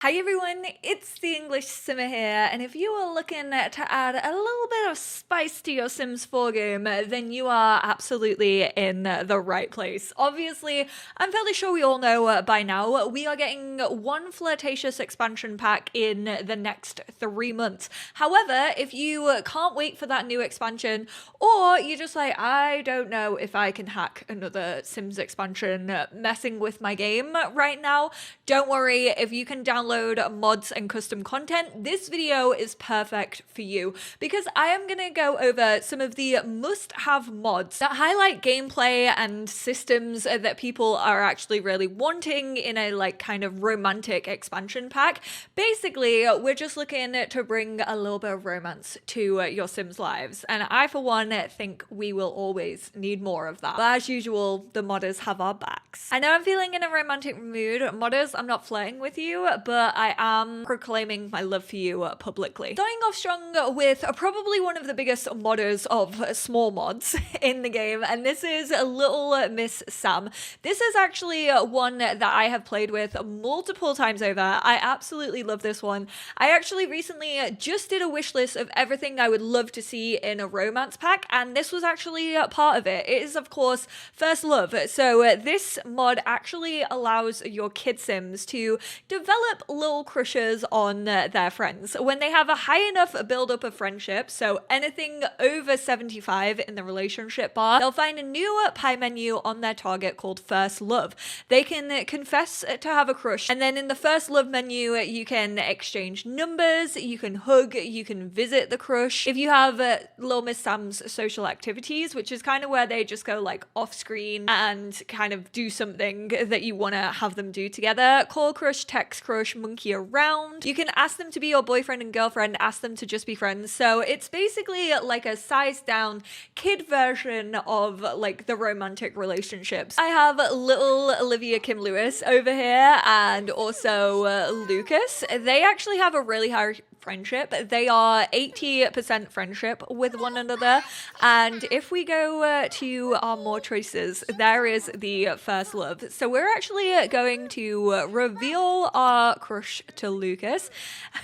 Hi everyone, it's the EnglishSimmer here, and if you are looking to add a little bit of spice to your Sims 4 game, then you are absolutely in the right place. Obviously, I'm fairly sure we all know by now, we are getting one flirtatious expansion pack in the next 3 months. However, if you can't wait for that new expansion, or you're just like, I don't know if I can hack another Sims expansion messing with my game right now, don't worry, if you can download mods and custom content, this video is perfect for you because I am going to go over some of the must-have mods that highlight gameplay and systems that people are actually really wanting in a kind of romantic expansion pack. Basically, we're just looking to bring a little bit of romance to your Sims lives, and I for one think we will always need more of that. But as usual, the modders have our backs. I know I'm feeling in a romantic mood. Modders, I'm not flirting with you, but I am proclaiming my love for you publicly. Starting off strong with probably one of the biggest modders of small mods in the game, and this is LittleMsSam. This is actually one that I have played with multiple times over. I absolutely love this one. I actually recently just did a wish list of everything I would love to see in a romance pack, and this was actually part of it. It is, of course, First Love. So this mod actually allows your kid Sims to develop little crushes on their friends. When they have a high enough build-up of friendship, so anything over 75 in the relationship bar, they'll find a new pie menu on their target called First Love. They can confess to have a crush, and then in the First Love menu, you can exchange numbers, you can hug, you can visit the crush. If you have LittleMsSam's social activities, which is kind of where they just go off screen and kind of do something that you want to have them do together. Call crush, text crush, monkey around. You can ask them to be your boyfriend and girlfriend, ask them to just be friends. So it's basically like a sized down kid version of the romantic relationships. I have little Olivia Kim Lewis over here and also Lucas. They actually have a really high friendship. They are 80% friendship with one another, and if we go to our more choices, there is the First Love. So we're actually going to reveal our crush to Lucas.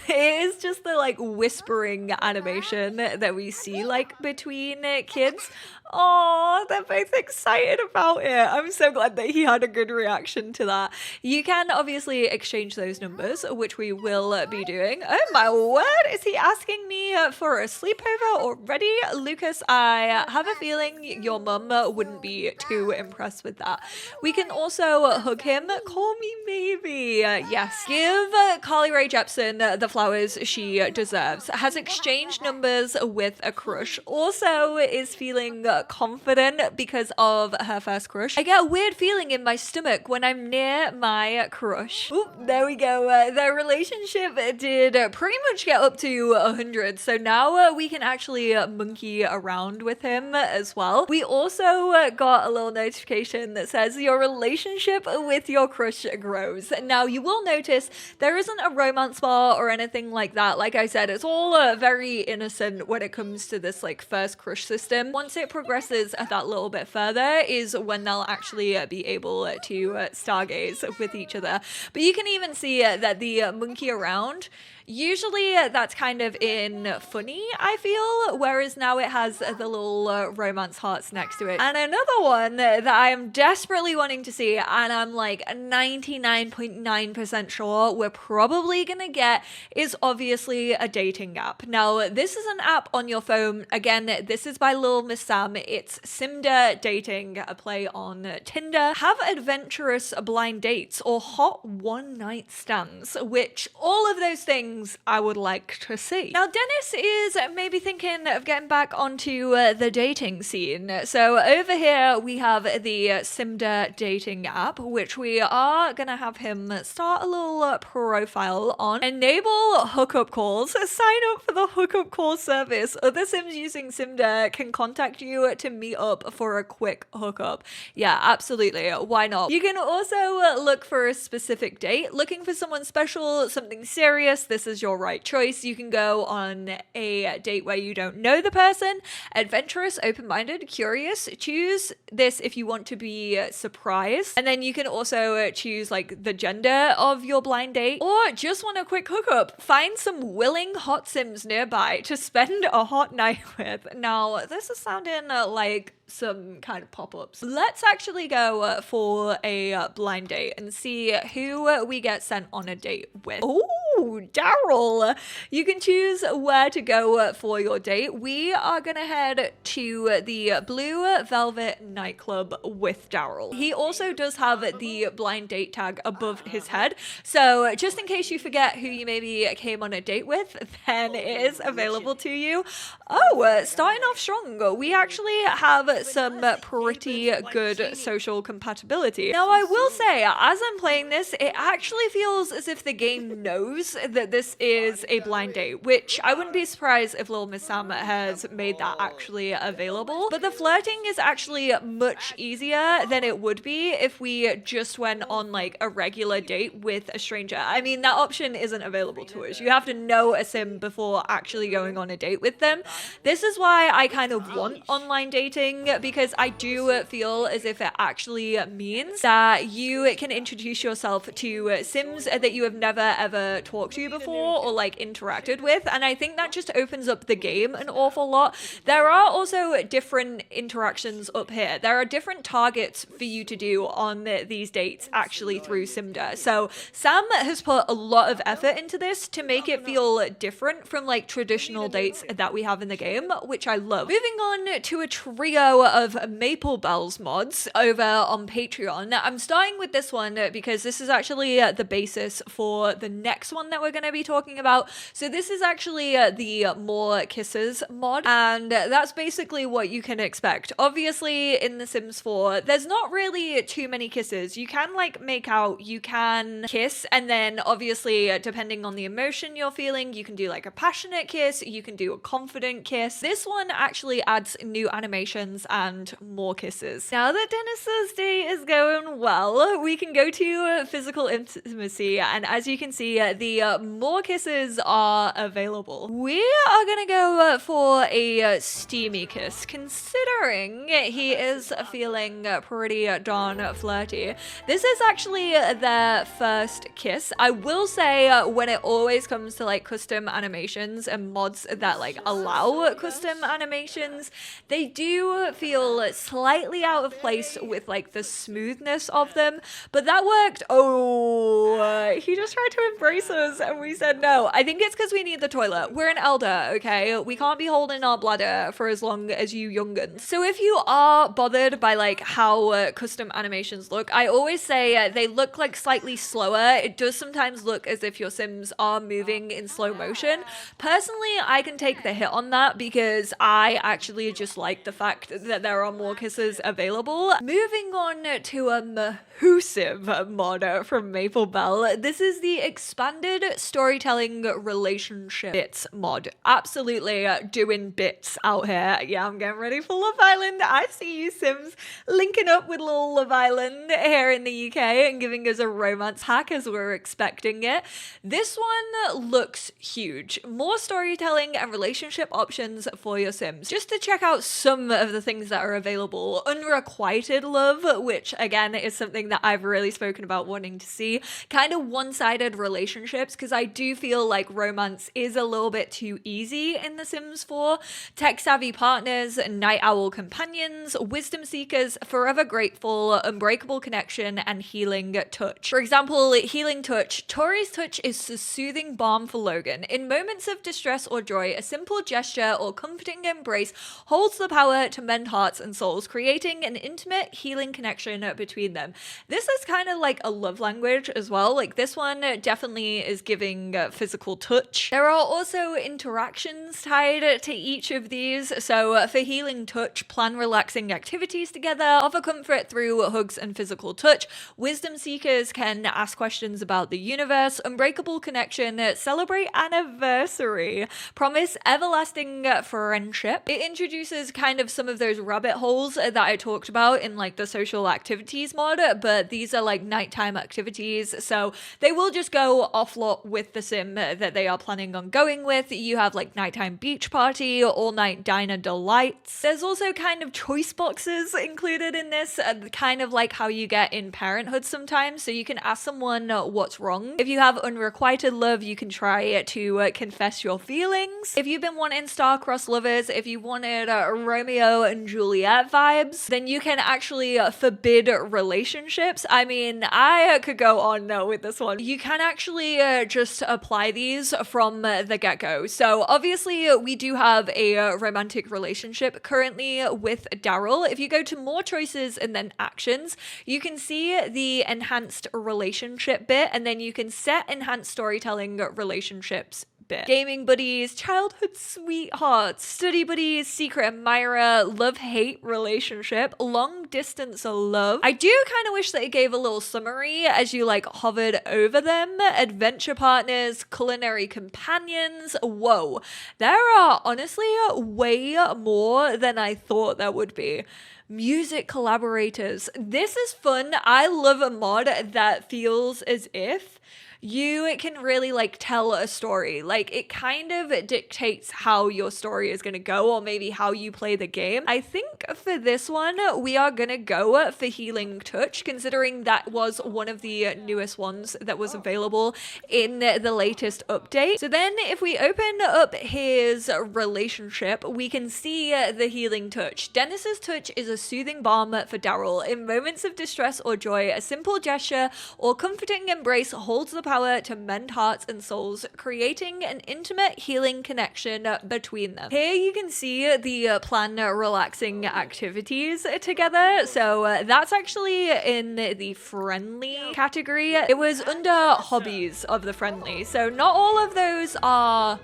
It is just the whispering animation that we see between kids. Oh, they're both excited about it. I'm so glad that he had a good reaction to that. You can obviously exchange those numbers, which we will be doing. Oh my word, is he asking me for a sleepover already? Lucas, I have a feeling your mum wouldn't be too impressed with that. We can also hug him. Call me maybe. Yes. Give Carly Rae Jepsen the flowers she deserves. Has exchanged numbers with a crush. Also is feeling confident because of her first crush. I get a weird feeling in my stomach when I'm near my crush. Oop, there we go. Their relationship did pretty much get up to 100, so now we can actually monkey around with him as well. We also got a little notification that says your relationship with your crush grows. Now you will notice there isn't a romance bar or anything like that. Like I said, it's all very innocent when it comes to this first crush system. Once it progresses that little bit further is when they'll actually be able to stargaze with each other. But you can even see that the monkey around, usually that's kind of in funny, I feel, whereas now it has the little romance hearts next to it. And another one that I am desperately wanting to see, and I'm 99.9% sure we're probably gonna get, is obviously a dating app. Now, this is an app on your phone. Again, this is by LittleMsSam. It's SimDa dating, a play on Tinder. Have adventurous blind dates or hot one-night stands, which all of those things I would like to see. Now, Dennis is maybe thinking of getting back onto the dating scene. So over here we have the SimDa dating app, which we are gonna have him start a little profile on. Enable hookup calls. Sign up for the hookup call service. Other Sims using SimDa can contact you to meet up for a quick hookup. Yeah, absolutely. Why not? You can also look for a specific date. Looking for someone special, something serious, this is your right choice, you can go on a date where you don't know the person. Adventurous, open-minded, curious. Choose this if you want to be surprised. And then you can also choose like the gender of your blind date, or just want a quick hookup. Find some willing hot Sims nearby to spend a hot night with. Now, this is sounding like some kind of pop-ups. Let's actually go for a blind date and see who we get sent on a date with. Oh, Daryl. You can choose where to go for your date. We are gonna head to the Blue Velvet nightclub with Daryl. He also does have the blind date tag above his head, so just in case you forget who you maybe came on a date with, then it is available to you. Oh, starting off strong, we actually have some pretty good social compatibility. Now, I will say, as I'm playing this, it actually feels as if the game knows that this is a blind date, which I wouldn't be surprised if LittleMsSam has made that actually available. But the flirting is actually much easier than it would be if we just went on like a regular date with a stranger. I mean, that option isn't available to us. You have to know a sim before actually going on a date with them. This is why I kind of want online dating, because I do feel as if it actually means that you can introduce yourself to sims that you have never ever talked to before or like interacted with, and I think that just opens up the game an awful lot. There are also different interactions up here. There are different targets for you to do on these dates actually through SimDa. So Sam has put a lot of effort into this to make it feel different from like traditional dates that we have in the game, which I love. Moving on to a trio of maplebells mods over on Patreon. I'm starting with this one because this is actually the basis for the next one that we're going to be talking about. So this is actually the More Kisses mod, and that's basically what you can expect. Obviously, in The Sims 4, there's not really too many kisses. You can like make out, you can kiss, and then obviously depending on the emotion you're feeling, you can do like a passionate kiss, you can do a confident kiss. This one actually adds new animations and more kisses. Now that Dennis's date is going well, we can go to physical intimacy, and as you can see, the more kisses are available. We are gonna go for a steamy kiss, considering he is feeling pretty darn flirty. This is actually their first kiss. I will say, when it always comes to like custom animations and mods that like allow custom animations, they do feel slightly out of place with like the smoothness of them, but that worked. Oh, he just tried to embrace us and we said no. I think it's because we need the toilet. We're an elder, okay? We can't be holding our bladder for as long as you young'uns. So if you are bothered by like how custom animations look, I always say they look like slightly slower. It does sometimes look as if your Sims are moving in slow motion. Personally, I can take the hit on that because I actually just like the fact that there are more kisses available. Moving on to a Mahoosive mod from Maplebell. This is the expanded storytelling relationship bits mod. Absolutely doing bits out here. Yeah, I'm getting ready for Love Island. I see you Sims linking up with little Love Island here in the UK and giving us a romance hack as we're expecting it. This one looks huge. More storytelling and relationship options for your Sims. Just to check out some of the things that are available. Unrequited love, which again is something that I've really spoken about wanting to see. Kind of one-sided relationships, because I do feel like romance is a little bit too easy in The Sims 4. Tech-savvy partners, night owl companions, wisdom seekers, forever grateful, unbreakable connection, and healing touch. For example, healing touch. Tori's touch is a soothing balm for Logan. In moments of distress or joy, a simple gesture or comforting embrace holds the power to mend hearts and souls, creating an intimate healing connection between them. This is kind of like a love language as well. Like this one definitely is giving physical touch. There are also interactions tied to each of these. So for healing touch, plan relaxing activities together, offer comfort through hugs and physical touch. Wisdom seekers can ask questions about the universe. Unbreakable connection, celebrate anniversary, promise everlasting friendship. It introduces kind of some of those rabbit holes that I talked about in like the social activities mod, but these are like nighttime activities, so they will just go off lot with the sim that they are planning on going with. You have like nighttime beach party, all night diner delights. There's also kind of choice boxes included in this, kind of like how you get in Parenthood sometimes, so you can ask someone what's wrong. If you have unrequited love, you can try to confess your feelings. If you've been wanting star-crossed lovers, if you wanted Romeo and Juliet vibes, then you can actually forbid relationships. I mean, I could go on with this one. You can actually just apply these from the get-go. So obviously we do have a romantic relationship currently with Daryl. If you go to more choices and then actions, you can see the enhanced relationship bit, and then you can set enhanced storytelling relationships bit. Gaming buddies, childhood sweethearts, study buddies, secret admirer, love-hate relationship, long distance love. I do kind of wish that it gave a little summary as you like hovered over them. Adventure partners, culinary companions. Whoa, there are honestly way more than I thought there would be. Music collaborators. This is fun. I love a mod that feels as if you can really like tell a story. Like it kind of dictates how your story is going to go, or maybe how you play the game. I think for this one, we are going to go for Healing Touch, considering that was one of the newest ones that was available in the latest update. So then if we open up his relationship, we can see the Healing Touch. Dennis's touch is a soothing balm for Daryl. In moments of distress or joy, a simple gesture or comforting embrace holds the power to mend hearts and souls, creating an intimate healing connection between them. Here you can see the plan relaxing activities together. So that's actually in the friendly category. It was under hobbies of the friendly. So not all of those are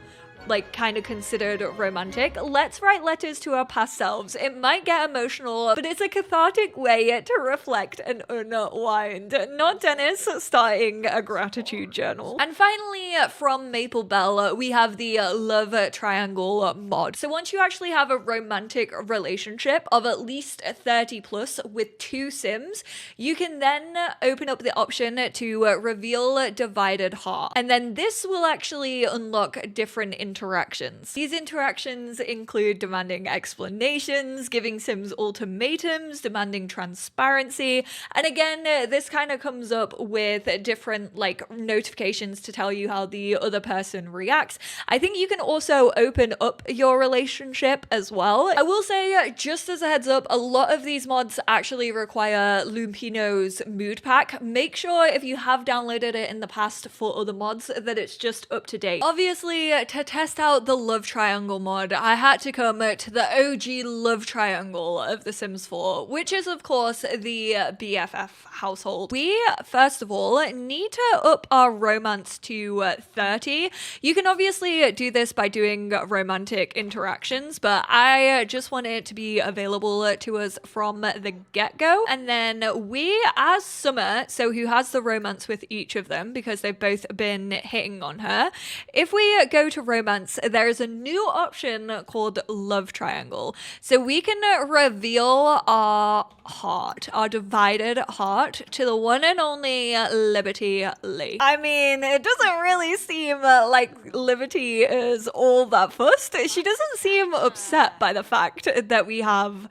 like kind of considered romantic. Let's write letters to our past selves. It might get emotional, but it's a cathartic way to reflect and unwind. Not Dennis starting a gratitude journal. And finally, from maplebell, we have the love triangle mod. So once you actually have a romantic relationship of at least 30 plus with two sims, you can then open up the option to reveal divided heart. And then this will actually unlock different interactions. These interactions include demanding explanations, giving sims ultimatums, demanding transparency, and again, this kind of comes up with different like notifications to tell you how the other person reacts. I think you can also open up your relationship as well. I will say, just as a heads up, a lot of these mods actually require Lumpinou's mood pack. Make sure if you have downloaded it in the past for other mods that it's just up to date. Obviously, to test out the love triangle mod, I had to come to the OG love triangle of The Sims 4, which is of course the BFF household. We, first of all, need to up our romance to 30. You can obviously do this by doing romantic interactions, but I just want it to be available to us from the get-go. And then we, as Summer, so who has the romance with each of them because they've both been hitting on her, if we go to romance, there is a new option called love triangle. So we can reveal our heart, our divided heart, to the one and only Liberty Lee. I mean, it doesn't really seem like Liberty is all that fussed. She doesn't seem upset by the fact that we have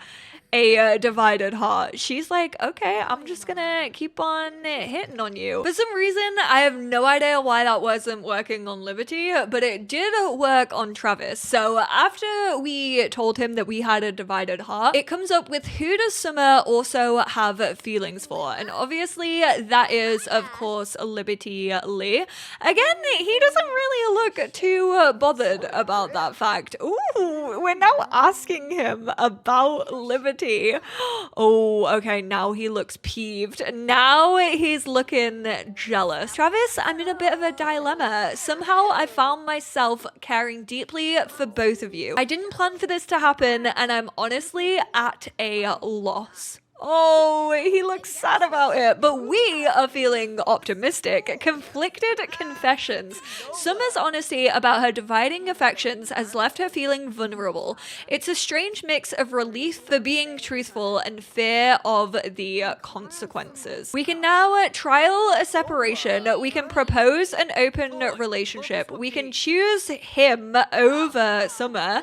a divided heart. She's like, okay, I'm just gonna keep on hitting on you. For some reason, I have no idea why that wasn't working on Liberty, but it did work on Travis. So after we told him that we had a divided heart, it comes up with who does Summer also have feelings for? And obviously that is, of course, Liberty Lee. Again, he doesn't really look too bothered about that fact. Ooh, we're now asking him about Liberty. Oh, okay, now he looks peeved. Now he's looking jealous. Travis, I'm in a bit of a dilemma. Somehow I found myself caring deeply for both of you. I didn't plan for this to happen, and I'm honestly at a loss. Oh, he looks sad about it. But we are feeling optimistic. Conflicted confessions. Summer's honesty about her dividing affections has left her feeling vulnerable. It's a strange mix of relief for being truthful and fear of the consequences. We can now trial a separation. We can propose an open relationship. We can choose him over Summer.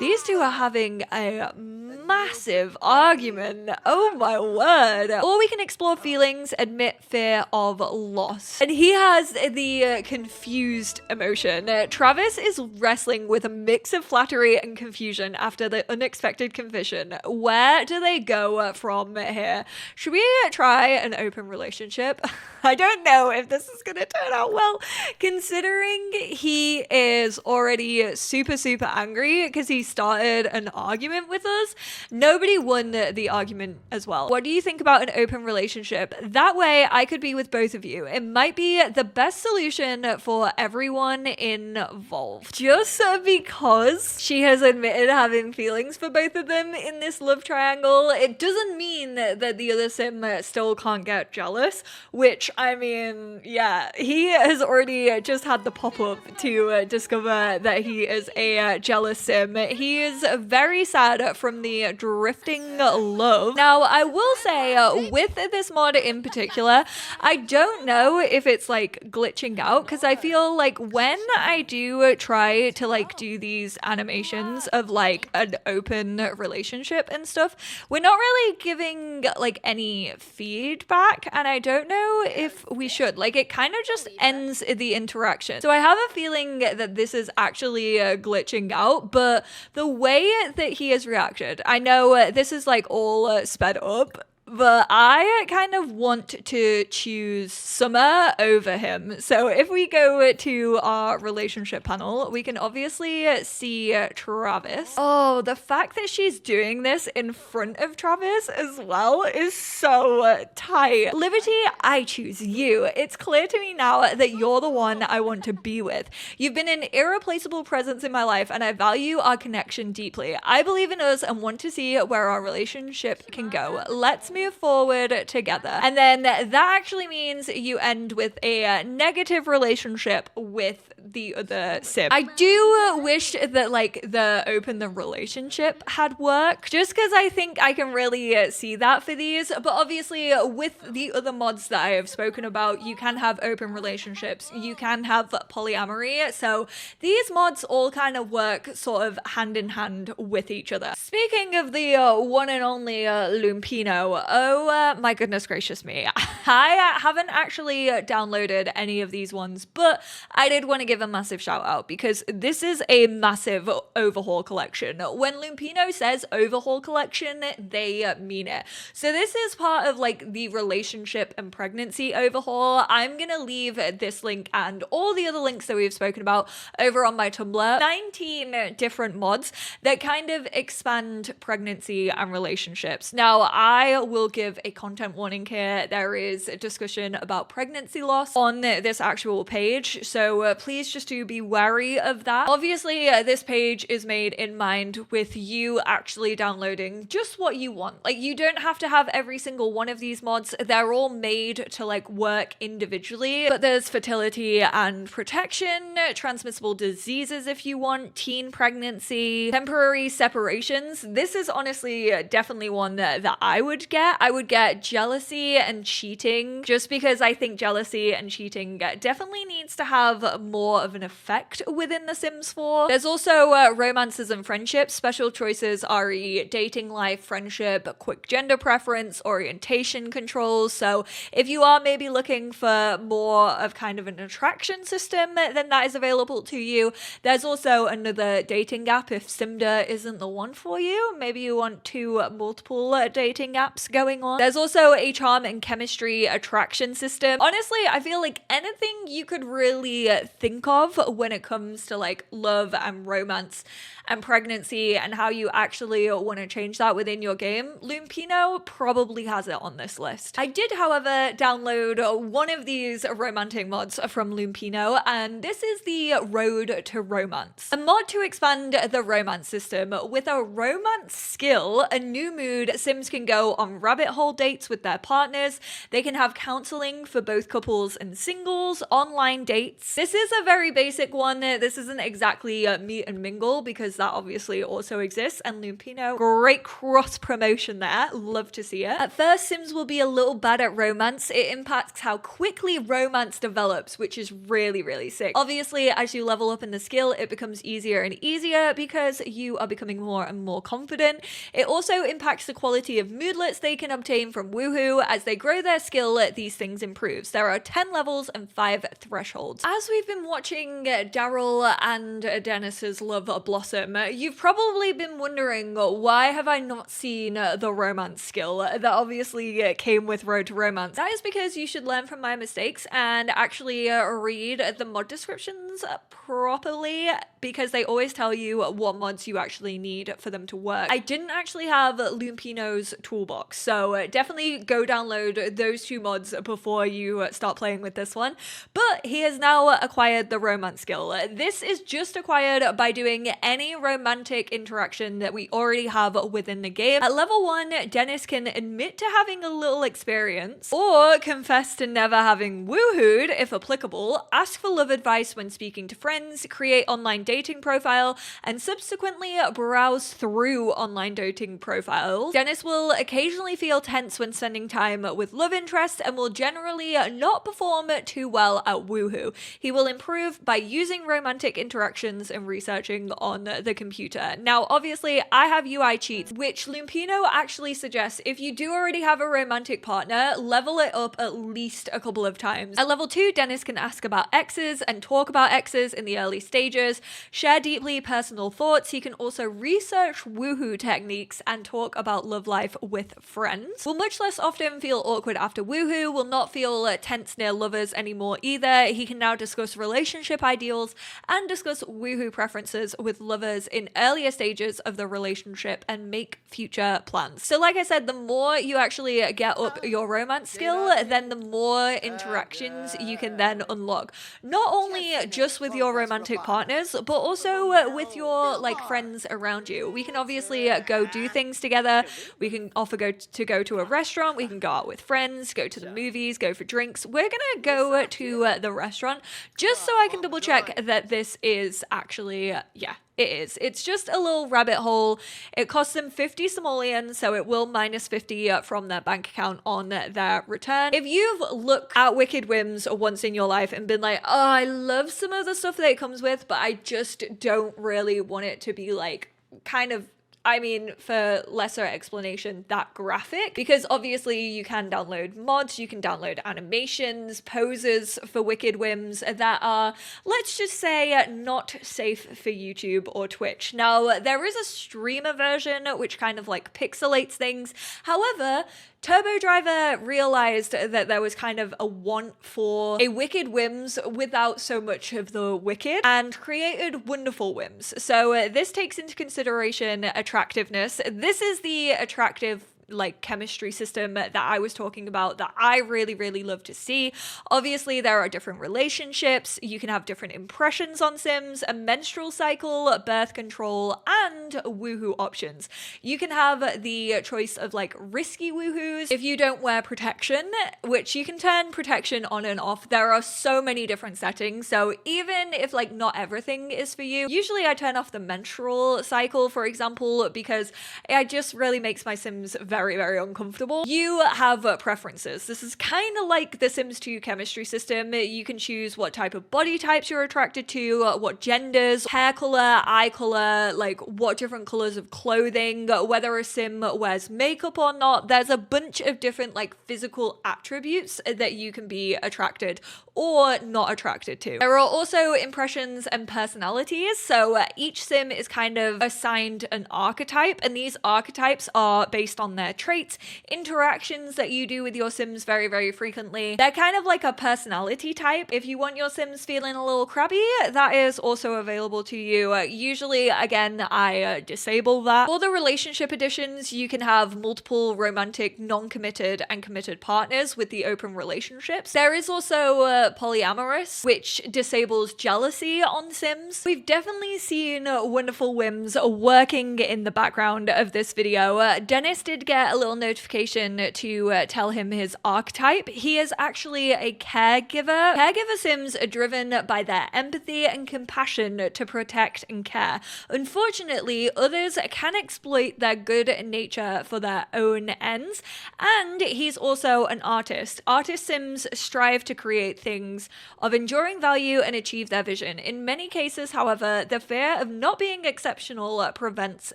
These two are having a massive argument. Oh my word. Or we can explore feelings, admit fear of loss. And he has the confused emotion. Travis is wrestling with a mix of flattery and confusion after the unexpected confession. Where do they go from here? Should we try an open relationship? I don't know if this is gonna turn out well, considering he is already super angry because he started an argument with us. Nobody won the argument as well. What do you think about an open relationship? That way I could be with both of you. It might be the best solution for everyone involved. Just because she has admitted having feelings for both of them in this love triangle, it doesn't mean that the other sim still can't get jealous, which, I mean, yeah, he has already just had the pop-up to discover that he is a jealous sim. He is very sad from the drifting love. Now, I will say, with this mod in particular, I don't know if it's like glitching out, because I feel like when I do try to like do these animations of like an open relationship and stuff, we're not really giving like any feedback, and I don't know if we should. Like, it kind of just ends the interaction. So I have a feeling that this is actually glitching out, but the way that he has reacted, I know this is like all sped up, but I kind of want to choose Summer over him. So if we go to our relationship panel, we can obviously see Travis. Oh, the fact that she's doing this in front of Travis as well is so tight. Liberty, I choose you. It's clear to me now that you're the one I want to be with. You've been an irreplaceable presence in my life, and I value our connection deeply. I believe in us and want to see where our relationship can go. Let's move forward together. And then that actually means you end with a negative relationship with the other sim. I do wish that like the open the relationship had worked, just because I think I can really see that for these. But obviously with the other mods that I have spoken about, you can have open relationships, you can have polyamory, so these mods all kind of work sort of hand in hand with each other. Speaking of the one and only lumpinou, oh my goodness gracious me, I haven't actually downloaded any of these ones, but I did want to give a massive shout out because this is a massive overhaul collection. When lumpinou says overhaul collection, they mean it. So this is part of like the relationship and pregnancy overhaul. I'm gonna leave this link and all the other links that we've spoken about over on my Tumblr. 19 different mods that kind of expand pregnancy and relationships. Now, I will give a content warning here. There is a discussion about pregnancy loss on this actual page, so please just to be wary of that. Obviously, this page is made in mind with you actually downloading just what you want. Like, you don't have to have every single one of these mods. They're all made to like work individually, but there's fertility and protection, transmissible diseases if you want, teen pregnancy, temporary separations. This is honestly definitely one that I would get. I would get jealousy and cheating, just because I think jealousy and cheating definitely needs to have more of an effect within The Sims 4. There's also romances and friendships, special choices, RE, dating life, friendship, quick gender preference, orientation controls. So if you are maybe looking for more of kind of an attraction system, then that is available to you. There's also another dating app if SimDa isn't the one for you. Maybe you want multiple dating apps going on. There's also a charm and chemistry attraction system. Honestly, I feel like anything you could really think think of when it comes to like love and romance and pregnancy and how you actually want to change that within your game, lumpinou probably has it on this list. I did, however, download one of these romantic mods from lumpinou, and this is the Road to Romance, a mod to expand the romance system. With a romance skill, a new mood, Sims can go on rabbit hole dates with their partners. They can have counseling for both couples and singles, online dates. This is a very basic one. This isn't exactly meet and mingle, because that obviously also exists, and lumpinou, great cross promotion there, love to see it. At first, Sims will be a little bad at romance. It impacts how quickly romance develops, which is really sick. Obviously, as you level up in the skill, it becomes easier and easier because you are becoming more and more confident. It also impacts the quality of moodlets they can obtain from Woohoo. As they grow their skill, these things improves. There are 10 levels and 5 thresholds. As we've been watching Daryl and Dennis's love blossom, you've probably been wondering, why have I not seen the romance skill that obviously came with Road to Romance? That is because you should learn from my mistakes and actually read the mod descriptions properly, because they always tell you what mods you actually need for them to work. I didn't actually have Lumpinou's toolbox, so definitely go download those 2 mods before you start playing with this one. But he has now acquired the romance skill. This is just acquired by doing any romantic interaction that we already have within the game. At level 1, Dennis can admit to having a little experience, or confess to never having woohooed if applicable, ask for love advice when speaking to friends, create online dating profile, and subsequently browse through online dating profiles. Dennis will occasionally feel tense when spending time with love interest and will generally not perform too well at woohoo. He will improve by using romantic interactions and researching on the computer. Now, obviously, I have UI cheats, which lumpinou actually suggests if you do already have a romantic partner, level it up at least a couple of times. At level 2, Dennis can ask about exes and talk about exes in the early stages, share deeply personal thoughts. He can also research woohoo techniques and talk about love life with friends. Will much less often feel awkward after woohoo, will not feel tense near lovers anymore either. He can now discuss relationship ideals and discuss woohoo preferences with lovers in earlier stages of the relationship and make future plans. So like I said, the more you actually get up your romance skill, then the more interactions you can then unlock. Not only just with your romantic partners, but also with your like friends around you. We can obviously go do things together. We can offer go to a restaurant. We can go out with friends, go to the movies, go for drinks. We're gonna go to the restaurant just so I can double check that this is actually, yeah, it is. It's just a little rabbit hole. It costs them 50 simoleons, so it will minus 50 from their bank account on their return. If you've looked at WonderfulWhims once in your life and been like, oh, I love some of the stuff that it comes with, but I just don't really want it to be like kind of, I mean, for lesser explanation, that graphic, because obviously you can download mods, you can download animations, poses for WonderfulWhims that are, let's just say, not safe for YouTube or Twitch. Now, there is a streamer version which kind of like pixelates things. However, TurboDriver realized that there was kind of a want for a WonderfulWhims without so much of the wicked, and created WonderfulWhims. So this takes into consideration attractiveness. This is the attractive like chemistry system that I was talking about that I really love to see. Obviously, there are different relationships. You can have different impressions on Sims, a menstrual cycle, birth control, and woohoo options. You can have the choice of like risky woohoos if you don't wear protection, which you can turn protection on and off. There are so many different settings. So even if like not everything is for you, usually I turn off the menstrual cycle, for example, because it just really makes my Sims very uncomfortable. You have preferences. This is kind of like the Sims 2 chemistry system. You can choose what type of body types you're attracted to, what genders, hair color, eye color, like what different colors of clothing, whether a Sim wears makeup or not. There's a bunch of different like physical attributes that you can be attracted or not attracted to. There are also impressions and personalities. So each Sim is kind of assigned an archetype, and these archetypes are based on their their traits, interactions that you do with your Sims very, very frequently. They're kind of like a personality type. If you want your Sims feeling a little crabby, that is also available to you. Usually, again, I disable that. For the relationship editions, you can have multiple romantic, non-committed, and committed partners with the open relationships. There is also polyamorous, which disables jealousy on Sims. We've definitely seen WonderfulWhims working in the background of this video. Dennis did get a little notification to tell him his archetype. He is actually a caregiver. Caregiver Sims are driven by their empathy and compassion to protect and care. Unfortunately, others can exploit their good nature for their own ends, and he's also an artist. Artist Sims strive to create things of enduring value and achieve their vision. In many cases, however, the fear of not being exceptional prevents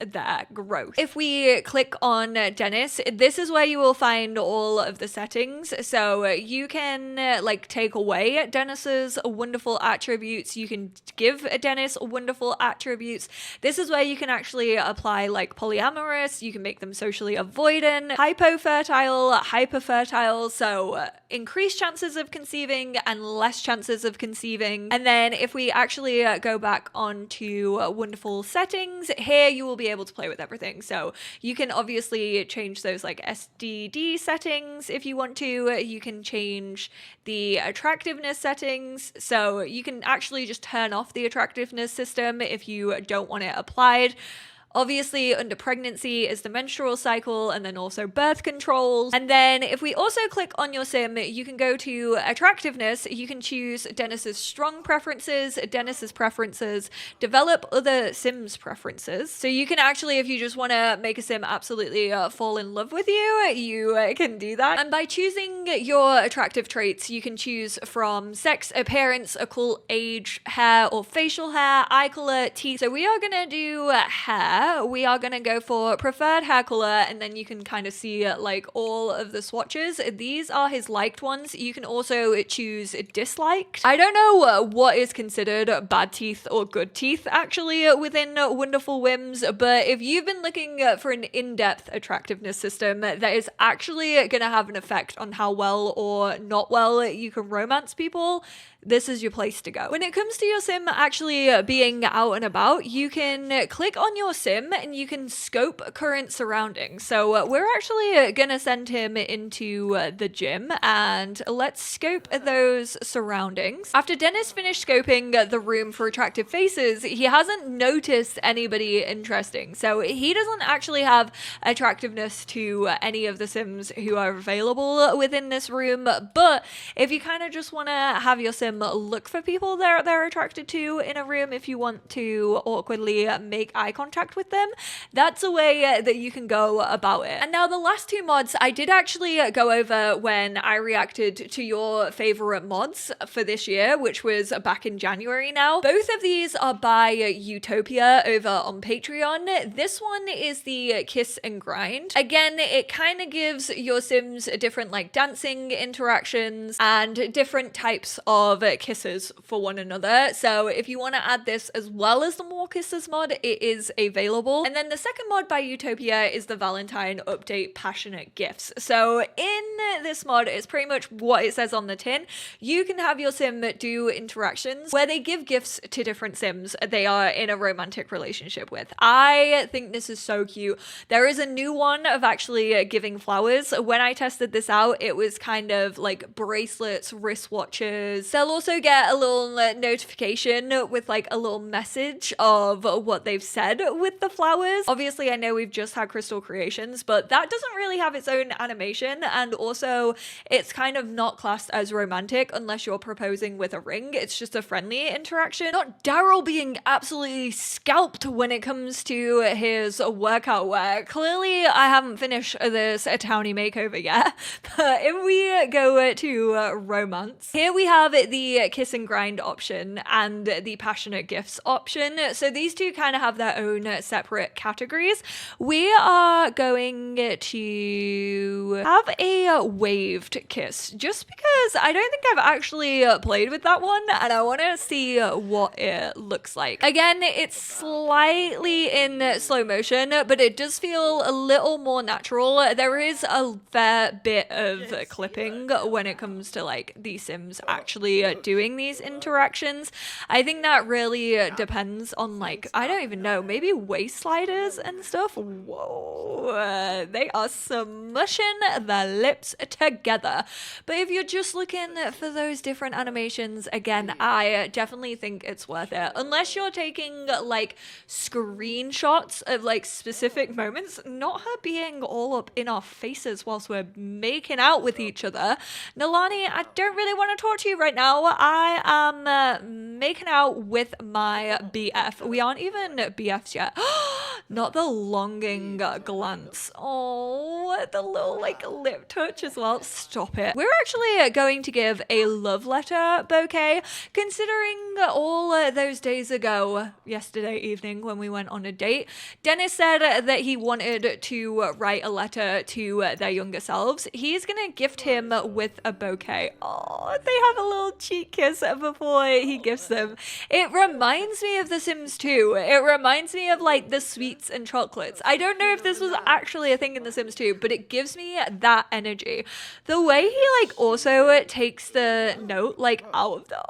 their growth. If we click on Dennis, this is where you will find all of the settings. So you can like take away Dennis's wonderful attributes. You can give Dennis wonderful attributes. This is where you can actually apply like polyamorous. You can make them socially avoidant, hypofertile, hyperfertile. So increased chances of conceiving and less chances of conceiving. And then if we actually go back onto wonderful settings, here you will be able to play with everything. So you can obviously change those like SDD settings if you want to. You can change the attractiveness settings. So you can actually just turn off the attractiveness system if you don't want it applied. Obviously, under pregnancy is the menstrual cycle and then also birth controls. And then if we also click on your sim, you can go to attractiveness. You can choose Dennis's strong preferences, Dennis's preferences, develop other Sims preferences. So you can actually, if you just want to make a sim absolutely fall in love with you, you can do that. And by choosing your attractive traits, you can choose from sex, appearance, occult, age, hair or facial hair, eye color, teeth. So we are going to do hair. We are going to go for preferred hair color, and then you can kind of see like all of the swatches. These are his liked ones. You can also choose disliked. I don't know what is considered bad teeth or good teeth actually within WonderfulWhims, but if you've been looking for an in-depth attractiveness system that is actually going to have an effect on how well or not well you can romance people, this is your place to go. When it comes to your sim actually being out and about, you can click on your sim and you can scope current surroundings. So we're actually gonna send him into the gym, and let's scope those surroundings. After Dennis finished scoping the room for attractive faces, he hasn't noticed anybody interesting. So he doesn't actually have attractiveness to any of the sims who are available within this room. But if you kind of just want to have your sim look for people they're attracted to in a room, if you want to awkwardly make eye contact with them, that's a way that you can go about it. And now the last two mods I did actually go over when I reacted to your favorite mods for this year, which was back in January now. Both of these are by Utopia over on Patreon. This one is the Kiss and Grind. Again, it kind of gives your sims different like dancing interactions and different types of kisses for one another. So if you want to add this as well as the More Kisses mod, it is available. And then the second mod by Utopia is the Valentine Update Passionate Gifts. So in this mod, it's pretty much what it says on the tin. You can have your sim do interactions where they give gifts to different sims they are in a romantic relationship with. I think this is so cute. There is a new one of actually giving flowers. When I tested this out, it was kind of like bracelets, wristwatches. They'll also get a little notification with like a little message of what they've said with the flowers. Obviously, I know we've just had Crystal Creations, but that doesn't really have its own animation, and also it's kind of not classed as romantic unless you're proposing with a ring. It's just a friendly interaction. Not Daryl being absolutely scalped when it comes to his workout wear. Clearly, I haven't finished this townie makeover yet, but if we go to romance, here we have the the kiss and grind option and the passionate gifts option. So these two kind of have their own separate categories. We are going to have a waved kiss just because I don't think I've actually played with that one and I want to see what it looks like. Again, it's slightly in slow motion, but it does feel a little more natural. There is a fair bit of clipping when it comes to like the Sims actually doing these interactions. I think that really depends on like, I don't even know, maybe waist sliders and stuff. Whoa, they are smushing the lips together. But if you're just looking for those different animations, again, I definitely think it's worth it. Unless you're taking like screenshots of like specific moments, not her being all up in our faces whilst we're making out with each other. Nalani, I don't really want to talk to you right now. I am making out with my BF. We aren't even BFs yet. Not the longing glance. Oh, the little like lip touch as well. Stop it. We're actually going to give a love letter bouquet, considering all those days ago, yesterday evening when we went on a date, Dennis said that he wanted to write a letter to their younger selves. He's gonna gift him with a bouquet. Oh, they have a little cheek kiss before he gifts them. It reminds me of The Sims 2. It reminds me of like the sweets and chocolates. I don't know if this was actually a thing in The Sims 2, but it gives me that energy. The way he like also takes the note like out of the...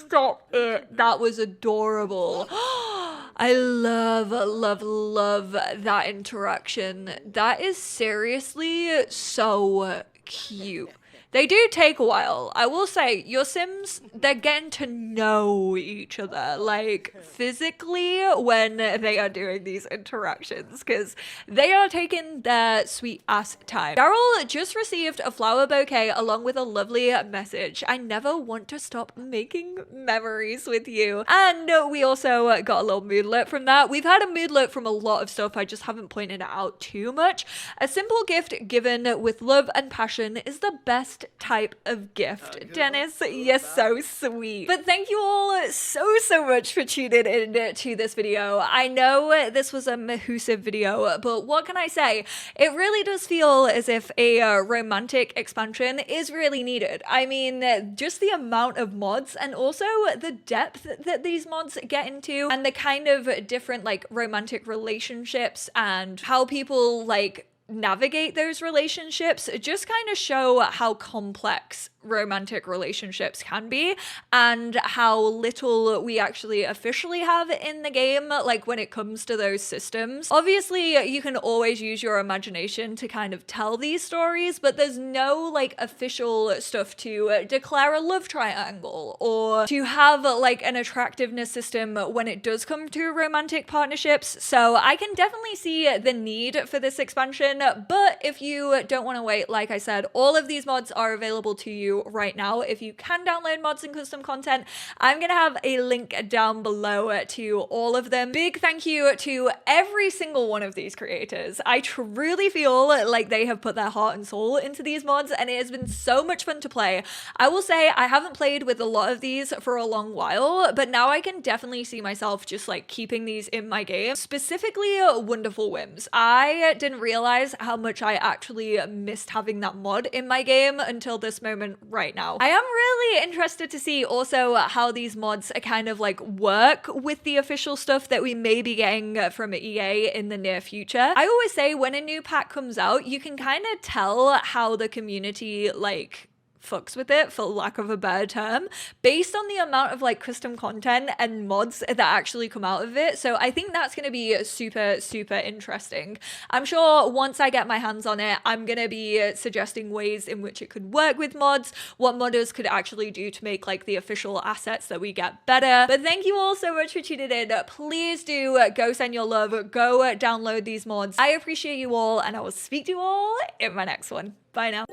Stop it. That was adorable. I love, love, love that interaction. That is seriously so cute. They do take a while. I will say, your Sims, they're getting to know each other, like, physically when they are doing these interactions, because they are taking their sweet-ass time. Daryl just received a flower bouquet along with a lovely message. I never want to stop making memories with you. And we also got a little moodlet from that. We've had a moodlet from a lot of stuff. I just haven't pointed it out too much. A simple gift given with love and passion is the best type of gift. Dennis, you're so sweet. But thank you all so much for tuning in to this video. I know this was a mahoosive video, but what can I say? It really does feel as if a romantic expansion is really needed. I mean, just the amount of mods and also the depth that these mods get into and the kind of different like romantic relationships and how people like navigate those relationships just kind of show how complex romantic relationships can be and how little we actually officially have in the game, like when it comes to those systems. Obviously, you can always use your imagination to kind of tell these stories, but there's no like official stuff to declare a love triangle or to have like an attractiveness system when it does come to romantic partnerships. So I can definitely see the need for this expansion, but if you don't want to wait, like I said, all of these mods are available to you right now. If you can download mods and custom content, I'm gonna have a link down below to all of them. Big thank you to every single one of these creators. I truly feel like they have put their heart and soul into these mods and it has been so much fun to play. I will say I haven't played with a lot of these for a long while, but now I can definitely see myself just like keeping these in my game, specifically WonderfulWhims. I didn't realize how much I actually missed having that mod in my game until this moment right now. I am really interested to see also how these mods kind of like work with the official stuff that we may be getting from EA in the near future. I always say when a new pack comes out, you can kind of tell how the community like fucks with it, for lack of a better term, based on the amount of like custom content and mods that actually come out of it. So I think that's going to be super interesting. I'm sure once I get my hands on it, I'm going to be suggesting ways in which it could work with mods, what modders could actually do to make like the official assets that we get better. But thank you all so much for tuning in. Please do go send your love, go download these mods. I appreciate you all and I will speak to you all in my next one. Bye now.